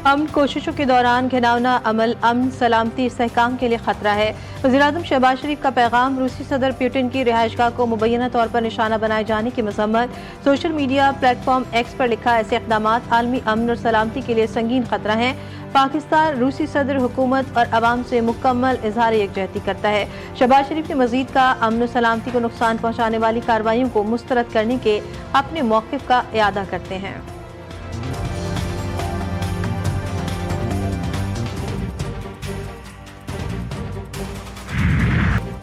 अमन कोशिशों के दौरान घिनौना अमल अमन सलामती इस्तेहकाम के लिए खतरा है। वज़ीर-ए-आज़म शहबाज शरीफ का पैगाम। रूसी सदर पुतिन की रिहाइशगाह को मुबैना तौर पर निशाना बनाए जाने की मजम्मत। सोशल मीडिया प्लेटफॉर्म एक्स पर लिखा, ऐसे इक़दामात आलमी अमन और सलामती के लिए संगीन खतरा है। पाकिस्तान रूसी सदर हुकूमत और अवाम से मुकम्मल इजहार यकजहती करता है। शहबाज शरीफ ने मजीद का अमन और सलामती को नुकसान पहुँचाने वाली कार्रवाइयों को मुस्तरद करने के अपने मौक़िफ़ का इआदा करते हैं।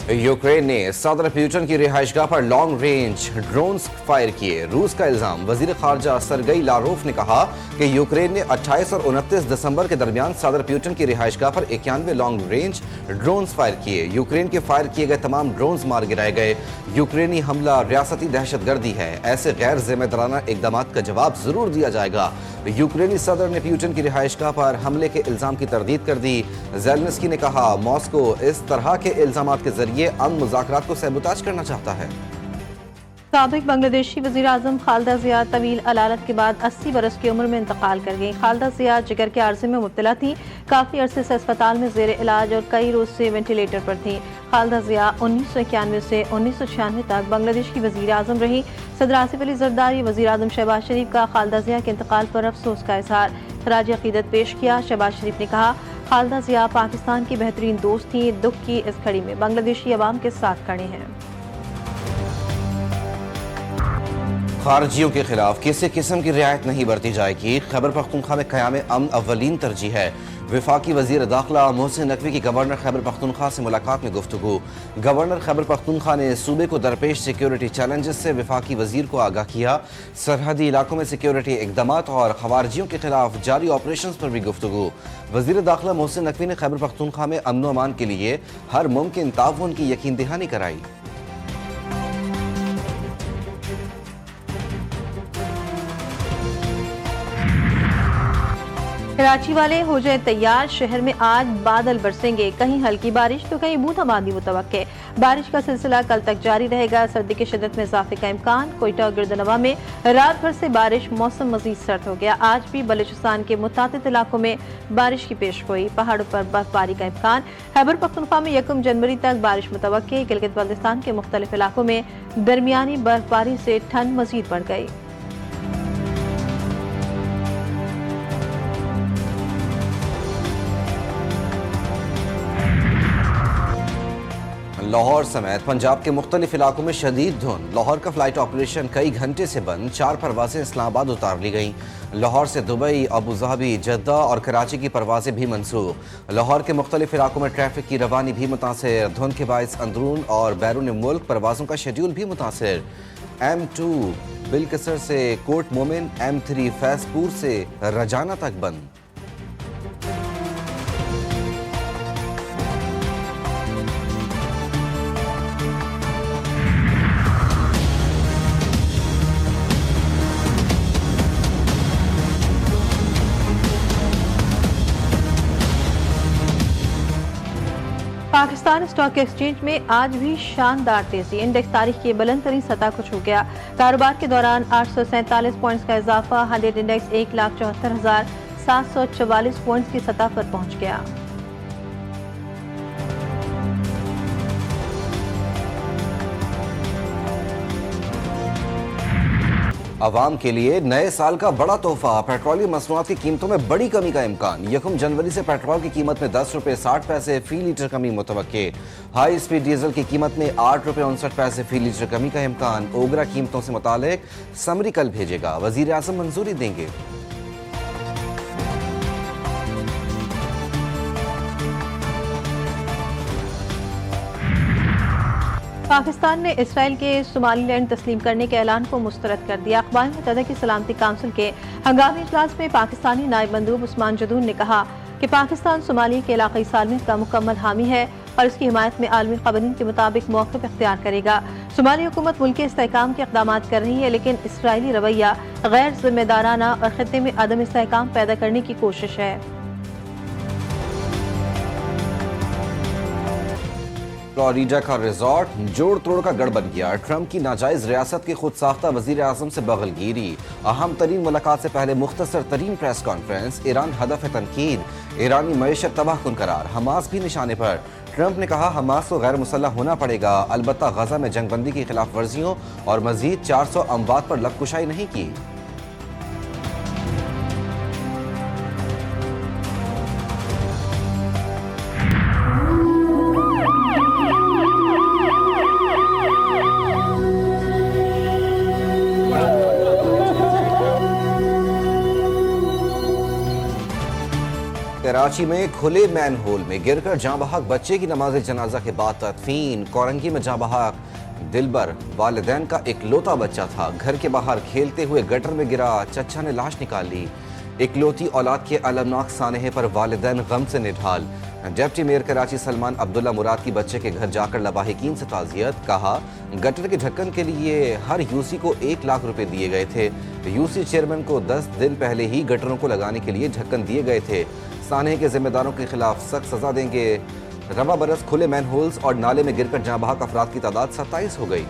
यूक्रेन ने सदर पुतिन की रिहाइशगाह पर लॉन्ग रेंज ड्रोन्स फायर किए। रूस का इल्जाम। वजीर खारजा सरगई लारोफ ने कहा कि यूक्रेन ने 28 और 29 दिसंबर के दरमियान सदर पुतिन की रिहाइशगाह पर 91 लॉन्ग रेंज ड्रोन्स फायर किए। यूक्रेन के फायर किए गए तमाम ड्रोन्स मार गिराए गए। यूक्रेनी हमला रियासती दहशतगर्दी है। ऐसे गैर जिम्मेदाराना इकदाम का जवाब जरूर दिया जाएगा। यूक्रेनी सदर ने पुतिन की रिहाइशगाह पर हमले के इल्जाम की तरदीद कर दी। ज़ेलेंस्की ने कहा, मॉस्को इस तरह के इल्जामात के जरिए अमन मुज़ाकरात को सबूताज करना चाहता है। साबिक बांग्लादेशी वज़ीर-ए-आज़म खालिदा ज़िया तवील अलालत के बाद 80 बरस की उम्र में इंतकाल कर गई। खालिदा ज़िया जिगर के आर्जे में मुब्तला थी। काफ़ी अरसे से अस्पताल में ज़ेर इलाज और कई रोज से वेंटिलेटर पर थी। खालिदा ज़िया 1991 से 1996 तक बांग्लादेश की वज़ीर-ए-आज़म रही। सदर आसिफ अली ज़रदारी वज़ीर-ए-आज़म शहबाज शरीफ का खालिदा ज़िया के इंतकाल पर अफसोस का इजहार खराज अक़ीदत पेश किया। शहबाज शरीफ ने कहा, खालिदा ज़िया पाकिस्तान की बेहतरीन दोस्त थी। दुख की इस घड़ी में बांग्लादेशी अवाम के साथ खड़े हैं। खारजियों के खिलाफ किसी किस्म की रियायत नहीं बरती जाएगी। खैबर पख्तूनख्वा में क़याम अमन अव्वलीन तरजीह है। वफाकी वज़ीर दाखिला मोहसिन नकवी की गवर्नर खैबर पख्तूनख्वा से मुलाकात में गुफ्तगू। गवर्नर खैबर पख्तूनख्वा ने सूबे को दरपेश सिक्योरिटी चैलेंजेस से वफाकी वज़ीर को आगाह किया। सरहदी इलाकों में सिक्योरिटी इक़दामात और खवारजियों के खिलाफ जारी ऑपरेशन पर भी गुफ्तगू। वज़ीर दाखिला मोहसिन नकवी ने खैबर पख्तूनख्वा में अमन व अमान के लिए हर मुमकिन ताउन की यकीन दहानी कराई। कराची वाले हो जाए तैयार। शहर में आज बादल बरसेंगे, कहीं हल्की बारिश तो कहीं बूंदाबांदी मुतवक्के। बारिश का सिलसिला कल तक जारी रहेगा। सर्दी की शिद्दत में इजाफे का इम्कान। कोयटा और गिरदनवा में रात भर से बारिश। मौसम मजीद सर्द हो गया। आज भी बलूचिस्तान के मुतातिद इलाकों में बारिश की पेश गोई। पहाड़ों पर बर्फबारी का इम्कान। खैबर पख्तूनख्वा में 1 जनवरी तक बारिश मुतवक्के। गिलगित बल्तिस्तान के मुख्तलिफ इलाकों में दरमियानी बर्फबारी से ठंड मजीद बढ़ गई। लाहौर समेत पंजाब के मुख्तलिफ इलाकों में शदीद धुंध। लाहौर का फ्लाइट ऑपरेशन कई घंटे से बंद। 4 परवाजें इस्लामाबाद उतार ली गईं। लाहौर से दुबई, अबूधाबी, जद्दा और कराची की परवाजें भी मंसूख। लाहौर के मुख्तलिफ इलाकों में ट्रैफिक की रवानी भी मुतासिर। धुंध के बायस अंदरून और बैरून मुल्क परवाजों का शेड्यूल भी मुतासिर। M2 बिलकसर से कोट मोमिन, M3 फैजपुर से रजाना तक बंद। पाकिस्तान स्टॉक एक्सचेंज में आज भी शानदार तेजी। इंडेक्स तारीख की बुलंद तरीन सतह को छू गया। कारोबार के दौरान 847 पॉइंट्स का इजाफा। 100 इंडेक्स 1,74,744 पॉइंट्स की सतह पर पहुंच गया। अवाम के लिए नए साल का बड़ा तोहफा। पेट्रोलियम मसनूआत की कीमतों में बड़ी कमी का इम्कान। 1 जनवरी से पेट्रोल की कीमत में 10 रुपये 60 पैसे फी लीटर कमी मुतवक्के। हाई स्पीड डीजल की कीमत में 8 रुपये 59 पैसे फी लीटर कमी का इम्कान। ओगरा कीमतों से मुतालिक समरी कल भेजेगा। वजीर आज़म मंजूरी देंगे। पाकिस्तान ने इसराइल के सोमालीलैंड तस्लीम करने के ऐलान को मुस्तरद कर दिया। अक़वाम मुत्तहिदा की सलामती काउंसिल के हंगामी इजलास में पाकिस्तानी नायब मंदूब उस्मान जदून ने कहा कि पाकिस्तान सोमालिया के इलाक़ाई सालमियत का मुकम्मल हामी है और इसकी हिमायत में आलमी क़वानीन के मुताबिक मौक़िफ़ इख्तियार करेगा। सोमाली हुकूमत मुल्क के इस्तेहकाम के इक़दामात कर रही है, लेकिन इसराइली रवैया गैर जिम्मेदाराना और ख़ित्ते में अदम इस्तेहकाम पैदा करने की कोशिश है। फ्लोरिडा का रिजॉर्ट जोड़ तोड़ का गढ़ बन गया। ट्रंप की नाजायज रियासत के खुद साख्ता वजीर आजम से बगलगिरी। अहम तरीन मुलाकात से पहले मुख्तसर तरीन प्रेस कॉन्फ्रेंस। ईरान हदफ तनकीद। ईरानी मईशत तबाह कुन करार। हमास भी निशाने पर। ट्रंप ने कहा हमास को गैर मुसल्लह होना पड़ेगा, अलबत्ता गजा में जंगबंदी की खिलाफ वर्जियों और मजीद 400 अमवात पर लबकुशाई नहीं की। कराची में खुले मैन होल में गिरकर जाँ बहक बच्चे की नमाज जनाजा के बाद तदफीन। कोरंगी में जाँ बहक दिलबर वालिदैन का इकलौता बच्चा था, घर के बाहर खेलते हुए गटर में गिरा, चच्चा ने लाश निकाल ली। इकलौती औलाद के अलमनाक सानहे पर वालिदैन गम से निढाल। डिप्टी मेयर कराची सलमान अब्दुल्ला मुराद की बच्चे के घर जाकर लवाहिकीन से ताज़ियत। कहा गटर के ढक्कन के लिए हर यूसी को 1 लाख रुपए दिए गए थे। यूसी चेयरमैन को 10 दिन पहले ही गटरों को लगाने के लिए ढक्कन दिए गए थे। सानहे के जिम्मेदारों के खिलाफ सख्त सजा देंगे। रवा बरस खुले मैन होल्स और नाले में गिरकर जाँ बहक अफराद की तादाद 27 हो गई।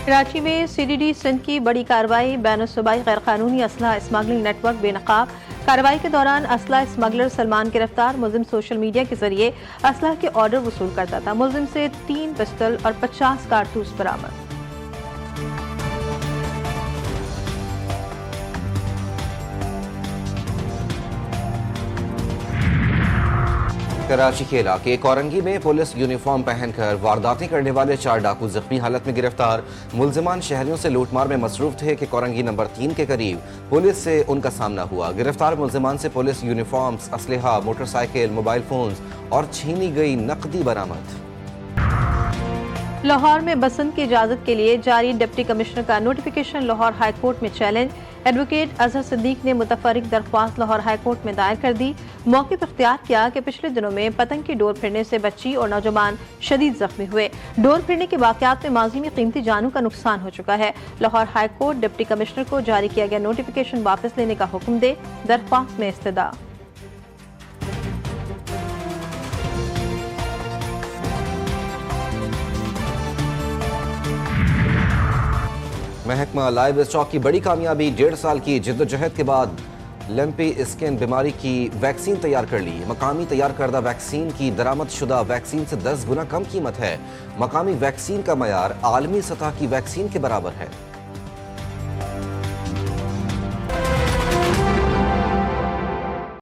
कराची में CDD सिंध की बड़ी कार्रवाई। बैनुल-सूबाई गैर कानूनी असलहा स्मगलिंग नेटवर्क बेनकाब। कार्रवाई के दौरान असलहा स्मगलर सलमान गिरफ्तार। मुलजिम सोशल मीडिया के जरिए असलहा के ऑर्डर वसूल करता था। मुलजिम से 3 पिस्टल और 50 कारतूस बरामद। कराची के इलाके कोरंगी में पुलिस यूनिफॉर्म पहनकर वारदातें करने वाले 4 डाकू जख्मी हालत में गिरफ्तार। मुलजिमान शहरियों से लूटमार में मसरूफ थे कि कोरंगी नंबर 3 के करीब पुलिस से उनका सामना हुआ। गिरफ्तार मुलजिमान से पुलिस यूनिफॉर्म्स, असलहा, मोटरसाइकिल, मोबाइल फोन्स और छीनी गई नकदी बरामद। लाहौर में बसंत की इजाजत के लिए जारी डिप्टी कमिश्नर का नोटिफिकेशन लाहौर हाई कोर्ट में चैलेंज। एडवोकेट अजहर सिद्दीक ने मुतफर्रिक दरख्वास्त लाहौर हाई कोर्ट में दायर कर दी। मौक़िफ़ इख्तियार किया कि पिछले दिनों में पतंग की डोर फिरने से बच्ची और नौजवान शदीद जख्मी हुए। डोर फिरने के वाक़यात में माजी में कीमती जानों का नुकसान हो चुका है। Lahore high court deputy commissioner को जारी किया गया नोटिफिकेशन वापस लेने का हुक्म दे। दरख्वास्त में इस्तदा। महकमा लाइव स्टॉक की बड़ी कामयाबी। 1.5 साल की जिद्दोजहद के बाद लंपी स्किन बीमारी की वैक्सीन तैयार कर ली। मकामी तैयार करदा वैक्सीन की दरामद शुदा वैक्सीन से 10 गुना कम कीमत है। मकामी वैक्सीन का मयार आलमी सतह की वैक्सीन के बराबर है।